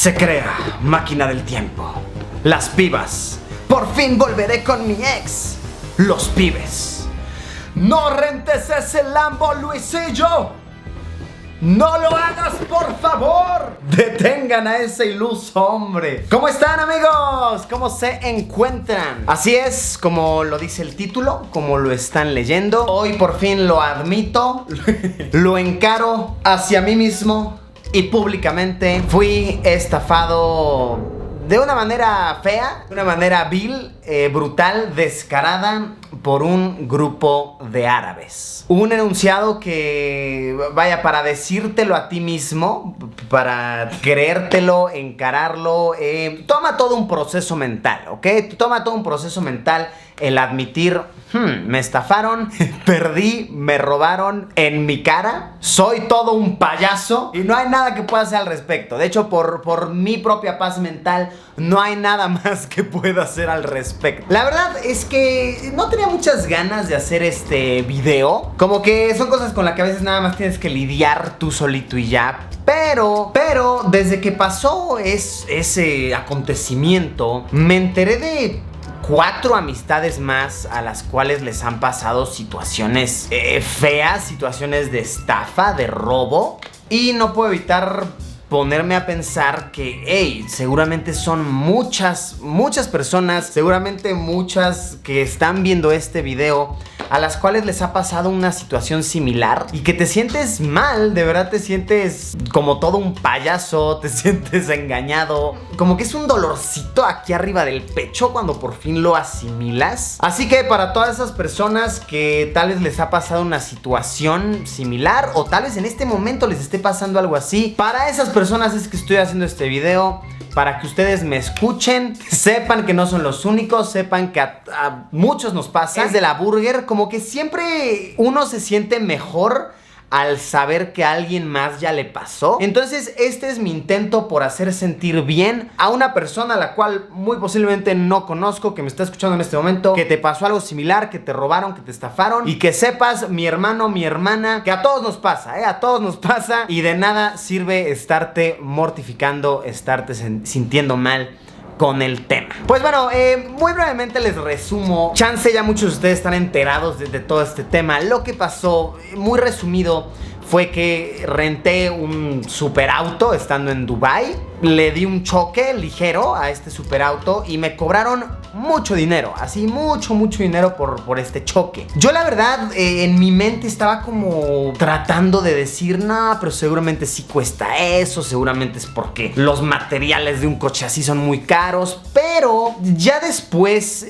Se crea máquina del tiempo. Las pibas. Por fin volveré con mi ex. Los pibes. No rentes ese Lambo, Luisillo. ¡No lo hagas, por favor! ¡Detengan a ese iluso hombre! ¿Cómo están, amigos? ¿Cómo se encuentran? Así es, como lo dice el título, como lo están leyendo. Hoy por fin lo admito, lo encaro hacia mí mismo y públicamente. Fui estafado de una manera fea, de una manera vil, brutal, descarada por un grupo de árabes. Un enunciado que, vaya, para decírtelo a ti mismo, para creértelo, encararlo, toma todo un proceso mental, ¿ok? Toma todo un proceso mental el admitir, me estafaron, perdí, me robaron en mi cara, soy todo un payaso y no hay nada que pueda hacer al respecto. De hecho, por mi propia paz mental, no hay nada más que pueda hacer al respecto. La verdad es que no tenía muchas ganas de hacer este video. Como que son cosas con las que a veces nada más tienes que lidiar tú solito y ya. Pero desde que pasó ese acontecimiento, me enteré de 4 amistades más a las cuales les han pasado situaciones feas, situaciones de estafa, de robo. Y no puedo evitar ponerme a pensar que, hey, seguramente son muchas personas, seguramente muchas que están viendo este video, a las cuales les ha pasado una situación similar y que te sientes mal, de verdad te sientes como todo un payaso, te sientes engañado, como que es un dolorcito aquí arriba del pecho cuando por fin lo asimilas. Así que para todas esas personas que tal vez les ha pasado una situación similar o tal vez en este momento les esté pasando algo así, para esas personas es que estoy haciendo este video, para que ustedes me escuchen, sepan que no son los únicos, sepan que a muchos nos pasa. Es de la burger, como que siempre uno se siente mejor al saber que a alguien más ya le pasó. Entonces este es mi intento por hacer sentir bien a una persona a la cual muy posiblemente no conozco, que me está escuchando en este momento, que te pasó algo similar, que te robaron, que te estafaron, y que sepas, mi hermano, mi hermana, que a todos nos pasa, a todos nos pasa, y de nada sirve estarte mortificando, estarte sintiendo mal con el tema. Pues bueno, muy brevemente les resumo. Chance ya muchos de ustedes están enterados de todo este tema. Lo que pasó, muy resumido, fue que renté un superauto estando en Dubai. Le di un choque ligero a este superauto y me cobraron mucho dinero, así mucho dinero por este choque. Yo la verdad en mi mente estaba como tratando de decir, no, pero seguramente sí cuesta eso, seguramente es porque los materiales de un coche así son muy caros. Pero ya después,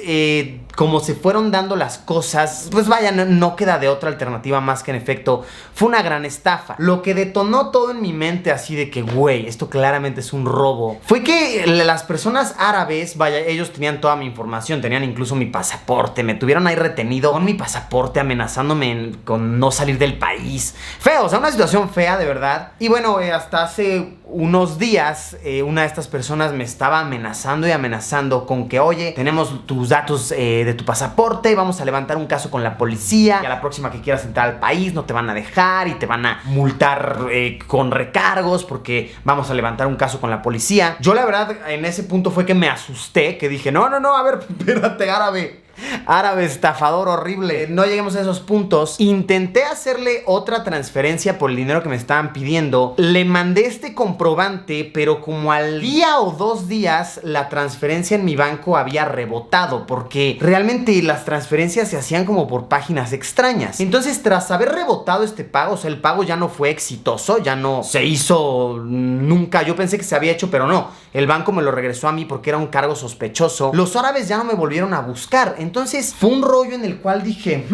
como se fueron dando las cosas, pues vaya, no queda de otra alternativa más que en efecto fue una gran estafa. Lo que detonó todo en mi mente así de que, güey, esto claramente es un robo, fue que las personas árabes, vaya, ellos tenían toda mi información, tenían incluso mi pasaporte, me tuvieron ahí retenido con mi pasaporte, amenazándome con no salir del país. Feo, o sea, una situación fea de verdad. Y bueno, hasta hace unos días una de estas personas me estaba amenazando y amenazando con que, oye, tenemos tus datos de tu pasaporte, vamos a levantar un caso con la policía, y a la próxima que quieras entrar al país no te van a dejar y te van a multar con recargos porque vamos a levantar un caso con la policía. Yo la verdad en ese punto fue que me asusté, que dije, no, a ver, espérate, árabe estafador horrible, no lleguemos a esos puntos. Intenté hacerle otra transferencia por el dinero que me estaban pidiendo. Le mandé este comprobante, pero como al día o 2 días la transferencia en mi banco había rebotado, porque realmente las transferencias se hacían como por páginas extrañas. Entonces, tras haber rebotado este pago, o sea, el pago ya no fue exitoso, ya no se hizo nunca. Yo pensé que se había hecho, pero no, el banco me lo regresó a mí porque era un cargo sospechoso. Los árabes ya no me volvieron a buscar. Entonces fue un rollo en el cual dije,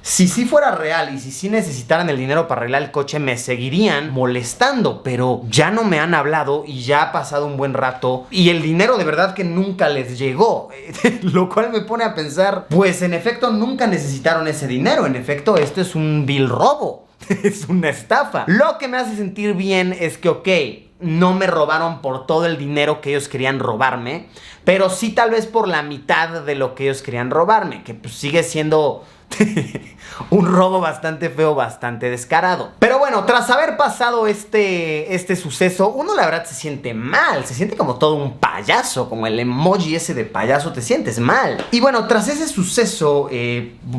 si sí fuera real y si sí necesitaran el dinero para arreglar el coche, me seguirían molestando, pero ya no me han hablado y ya ha pasado un buen rato y el dinero de verdad que nunca les llegó. Lo cual me pone a pensar, pues en efecto nunca necesitaron ese dinero, en efecto esto es un vil robo. Es una estafa. Lo que me hace sentir bien es que, ok, no me robaron por todo el dinero que ellos querían robarme, pero sí tal vez por la mitad de lo que ellos querían robarme, que pues sigue siendo Un robo bastante feo, bastante descarado. Pero bueno, tras haber pasado este suceso, uno la verdad se siente mal. Se siente como todo un payaso, como el emoji ese de payaso, te sientes mal. Y bueno, tras ese suceso,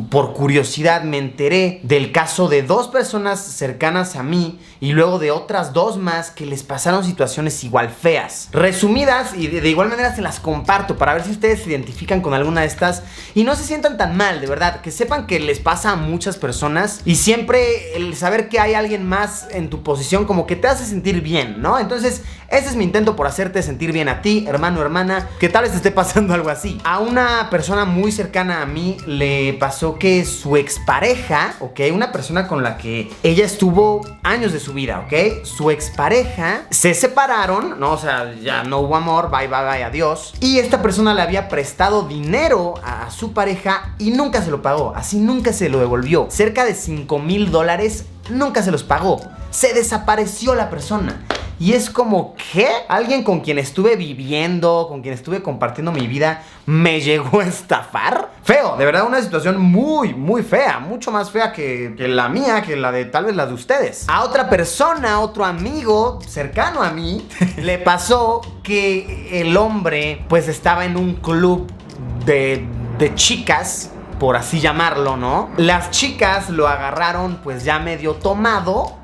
por curiosidad me enteré del caso de 2 personas cercanas a mí y luego de otras 2 más que les pasaron situaciones igual feas. Resumidas, y de igual manera se las comparto para ver si ustedes se identifican con alguna de estas y no se sientan tan mal, de verdad. Que sepan que les pasa a muchas personas y siempre el saber que hay alguien más en tu posición como que te hace sentir bien, ¿no? Entonces ese es mi intento por hacerte sentir bien a ti, hermano o hermana, que tal vez te esté pasando algo así. A una persona muy cercana a mí le pasó que su expareja, ¿ok? Una persona con la que ella estuvo años de su vida, ¿ok? Su expareja se separaron, ¿no? O sea, ya no hubo amor, bye, bye, bye, adiós. Y esta persona le había prestado dinero a su pareja y nunca se lo pagó, así nunca se lo devolvió. Cerca de $5,000 nunca se los pagó. Se desapareció la persona. Y es como, ¿qué? Alguien con quien estuve viviendo, con quien estuve compartiendo mi vida, ¿me llegó a estafar? Feo, de verdad una situación muy, muy fea. Mucho más fea que la mía, que la de tal vez la de ustedes. A otra persona, a otro amigo cercano a mí, le pasó que el hombre pues estaba en un club de chicas, por así llamarlo, ¿no? Las chicas lo agarraron pues ya medio tomado.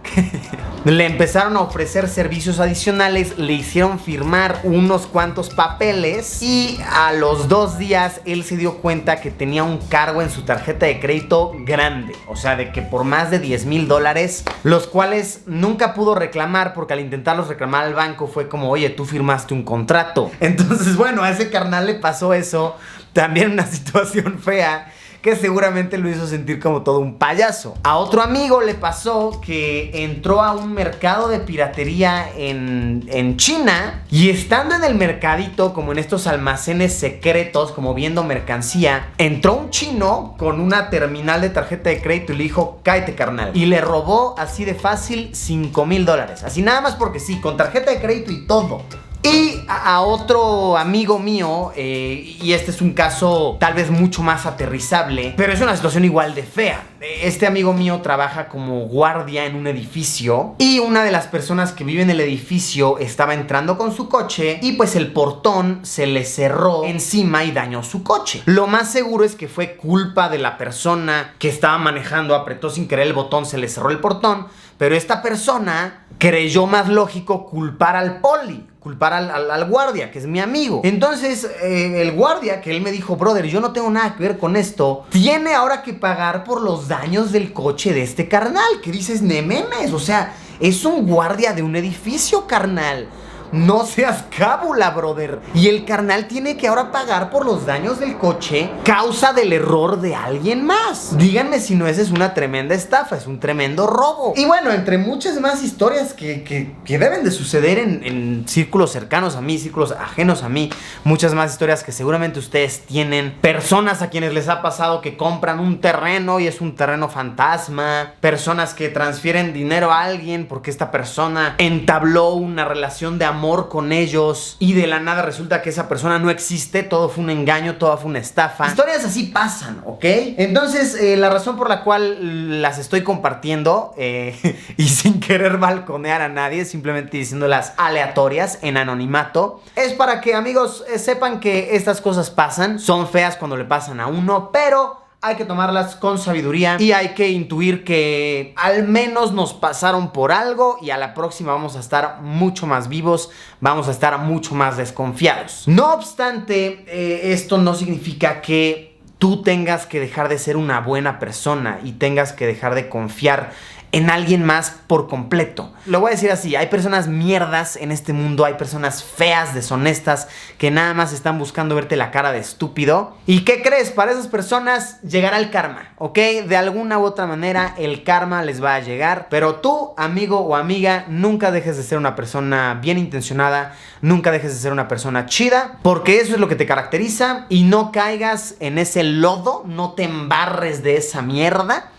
Le empezaron a ofrecer servicios adicionales, le hicieron firmar unos cuantos papeles y a los 2 días él se dio cuenta que tenía un cargo en su tarjeta de crédito grande. O sea, de que por más de $10,000, los cuales nunca pudo reclamar porque al intentarlos reclamar al banco fue como, oye, tú firmaste un contrato. Entonces, bueno, a ese carnal le pasó eso. También una situación fea que seguramente lo hizo sentir como todo un payaso. A otro amigo le pasó que entró a un mercado de piratería en China y estando en el mercadito, como en estos almacenes secretos, como viendo mercancía, entró un chino con una terminal de tarjeta de crédito y le dijo, cállate carnal. Y le robó así de fácil $5,000. Así nada más porque sí, con tarjeta de crédito y todo. Y a otro amigo mío, y este es un caso tal vez mucho más aterrizable, pero es una situación igual de fea. Este amigo mío trabaja como guardia en un edificio y una de las personas que vive en el edificio estaba entrando con su coche y pues el portón se le cerró encima y dañó su coche. Lo más seguro es que fue culpa de la persona que estaba manejando, apretó sin querer el botón, se le cerró el portón, pero esta persona creyó más lógico culpar al poli, culpar al guardia, que es mi amigo. Entonces, el guardia, que él me dijo, brother, yo no tengo nada que ver con esto, tiene ahora que pagar por los daños del coche de este carnal. Que dices, ne memes, o sea, es un guardia de un edificio, carnal. No seas cábula, brother. Y el carnal tiene que ahora pagar por los daños del coche causa del error de alguien más. Díganme si no, esa es una tremenda estafa, es un tremendo robo. Y bueno, entre muchas más historias que deben de suceder en círculos cercanos a mí, círculos ajenos a mí, muchas más historias que seguramente ustedes tienen. Personas a quienes les ha pasado que compran un terreno y es un terreno fantasma. Personas que transfieren dinero a alguien porque esta persona entabló una relación de amor con ellos y de la nada resulta que esa persona no existe, todo fue un engaño, todo fue una estafa. Historias así pasan, ¿ok? Entonces, la razón por la cual las estoy compartiendo y sin querer balconear a nadie, simplemente diciéndolas aleatorias en anonimato, es para que, amigos, sepan que estas cosas pasan, son feas cuando le pasan a uno, pero hay que tomarlas con sabiduría y hay que intuir que al menos nos pasaron por algo y a la próxima vamos a estar mucho más vivos, vamos a estar mucho más desconfiados. No obstante, esto no significa que tú tengas que dejar de ser una buena persona y tengas que dejar de confiar en alguien más por completo. Lo voy a decir así, hay personas mierdas en este mundo, hay personas feas, deshonestas, que nada más están buscando verte la cara de estúpido. ¿Y qué crees? Para esas personas llegará el karma, ¿ok? De alguna u otra manera el karma les va a llegar, pero tú, amigo o amiga, nunca dejes de ser una persona bien intencionada, nunca dejes de ser una persona chida, porque eso es lo que te caracteriza y no caigas en ese lodo, no te embarres de esa mierda,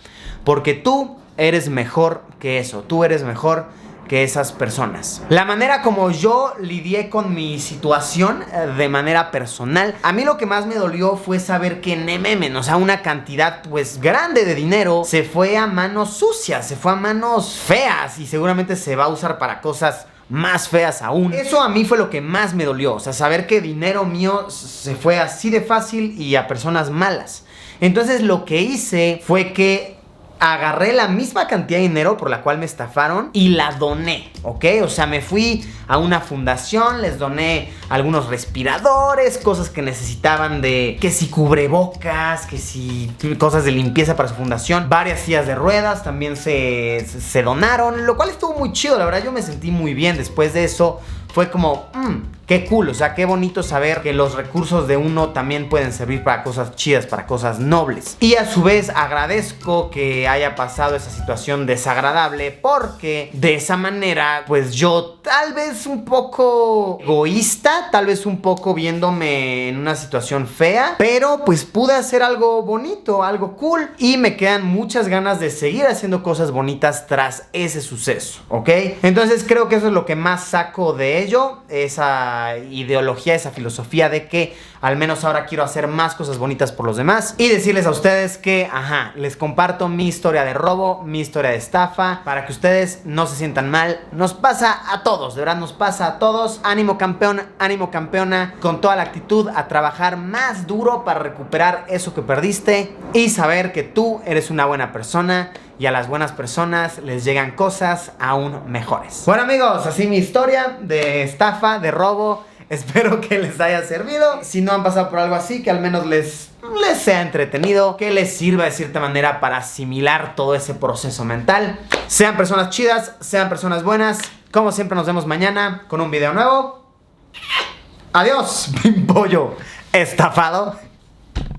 porque tú eres mejor que eso, tú eres mejor que esas personas. La manera como yo lidié con mi situación de manera personal, a mí lo que más me dolió fue saber que Nememen, o sea, una cantidad pues grande de dinero se fue a manos sucias, se fue a manos feas y seguramente se va a usar para cosas más feas aún. Eso a mí fue lo que más me dolió, o sea, saber que dinero mío se fue así de fácil y a personas malas. Entonces lo que hice fue que agarré la misma cantidad de dinero por la cual me estafaron y la doné, ¿ok? O sea, me fui a una fundación, les doné algunos respiradores, cosas que necesitaban que si cubrebocas, que si cosas de limpieza para su fundación, varias sillas de ruedas también se donaron, lo cual estuvo muy chido, la verdad yo me sentí muy bien después de eso. Fue como, qué cool, o sea, qué bonito saber que los recursos de uno también pueden servir para cosas chidas, para cosas nobles. Y a su vez agradezco que haya pasado esa situación desagradable, porque de esa manera, pues yo tal vez un poco egoísta, tal vez un poco viéndome en una situación fea, pero pues pude hacer algo bonito, algo cool, y me quedan muchas ganas de seguir haciendo cosas bonitas tras ese suceso, ¿ok? Entonces creo que eso es lo que más saco de ello, esa ideología, esa filosofía de que al menos ahora quiero hacer más cosas bonitas por los demás y decirles a ustedes que, les comparto mi historia de robo, mi historia de estafa, para que ustedes no se sientan mal. Nos pasa a todos, de verdad nos pasa a todos. Ánimo campeón, ánimo campeona, con toda la actitud a trabajar más duro para recuperar eso que perdiste y saber que tú eres una buena persona y a las buenas personas les llegan cosas aún mejores. Bueno amigos, así mi historia de estafa, de robo. Espero que les haya servido. Si no han pasado por algo así, que al menos les sea entretenido, que les sirva de cierta manera para asimilar todo ese proceso mental. Sean personas chidas, sean personas buenas. Como siempre nos vemos mañana con un video nuevo. Adiós, pimpollo estafado.